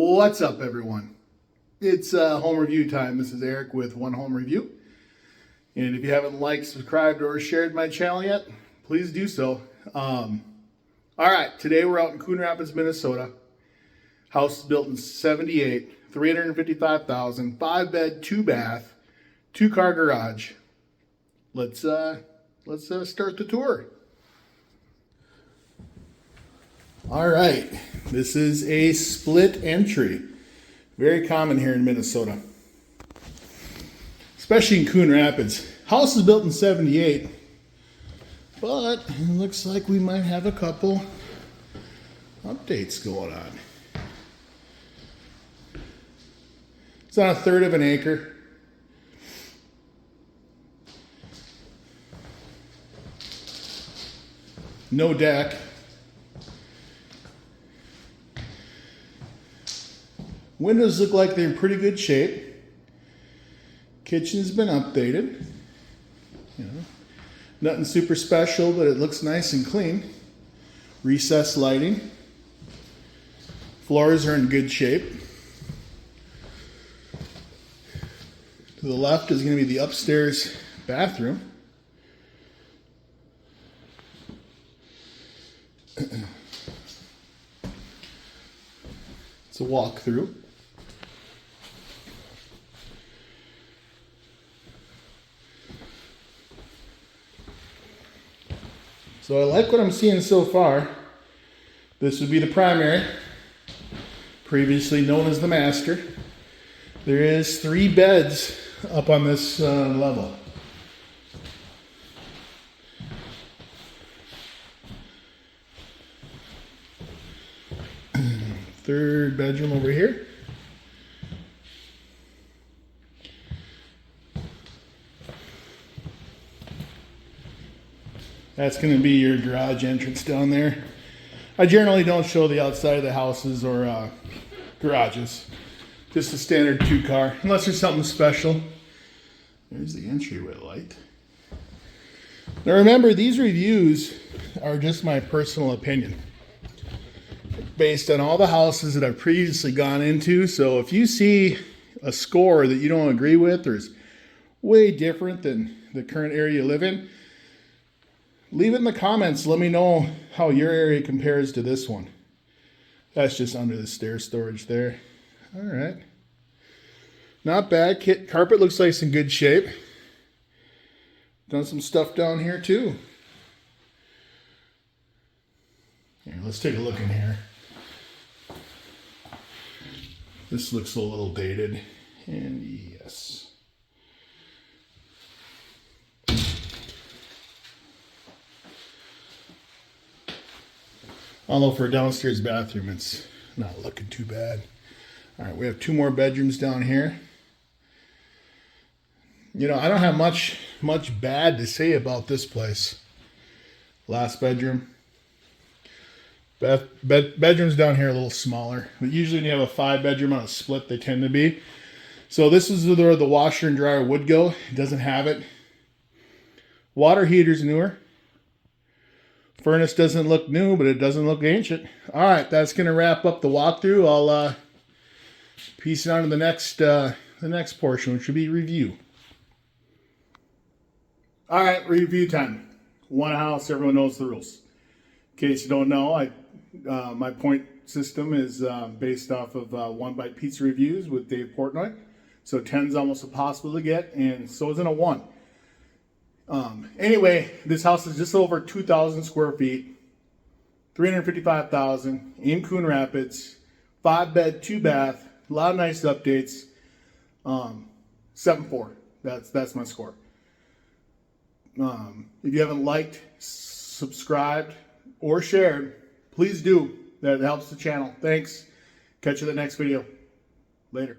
What's up, everyone? It's home review time. This is Eric with One Home Review. And if you haven't liked, subscribed, or shared my channel yet, please do so. All right, today we're out in Coon Rapids, Minnesota. House is built in '78, $355,000, 5-bed, 2-bath, 2-car garage. Let's start the tour. All right, this is a split entry. Very common here in Minnesota, especially in Coon Rapids. House is built in '78, but it looks like we might have a couple updates going on. It's on 1/3 of an acre. No deck. Windows look like they're in pretty good shape. Kitchen's been updated. You know, nothing super special, but it looks nice and clean. Recessed lighting. Floors are in good shape. To the left is going to be the upstairs bathroom. It's a walkthrough. So I like what I'm seeing so far. This would be the primary, previously known as the master. There is 3 beds up on this level. Third bedroom over here. That's going to be your garage entrance down there. I generally don't show the outside of the houses or garages. Just a standard 2-car, unless there's something special. There's the entryway light. Now remember, these reviews are just my personal opinion, based on all the houses that I've previously gone into. So if you see a score that you don't agree with or is way different than the current area you live in, leave it in the comments. Let me know how your area compares to this one. That's just under the stair storage there. All right. Not bad. Carpet looks like it's in good shape. Done some stuff down here too. Here, let's take a look in here. This looks a little dated. And yes. Although for a downstairs bathroom, it's not looking too bad. All right, we have 2 more bedrooms down here. You know, I don't have much bad to say about this place. Last bedroom. Bedrooms down here are a little smaller. But usually when you have a 5-bedroom on a split, they tend to be. So this is where the washer and dryer would go. It doesn't have it. Water heater's newer. Furnace doesn't look new, but it doesn't look ancient. All right, that's going to wrap up the walkthrough. I'll piece it on to the next portion, which will be review. All right, review time. One house, everyone knows the rules. In case you don't know, my point system is based off of One Bite Pizza reviews with Dave Portnoy. So 10's almost impossible to get, and so isn't a 1. Anyway, this house is just over 2,000 square feet, $355,000 in Coon Rapids, 5-bed, 2-bath, a lot of nice updates. 7.4. That's my score. If you haven't liked, subscribed, or shared, please do. That helps the channel. Thanks. Catch you in the next video. Later.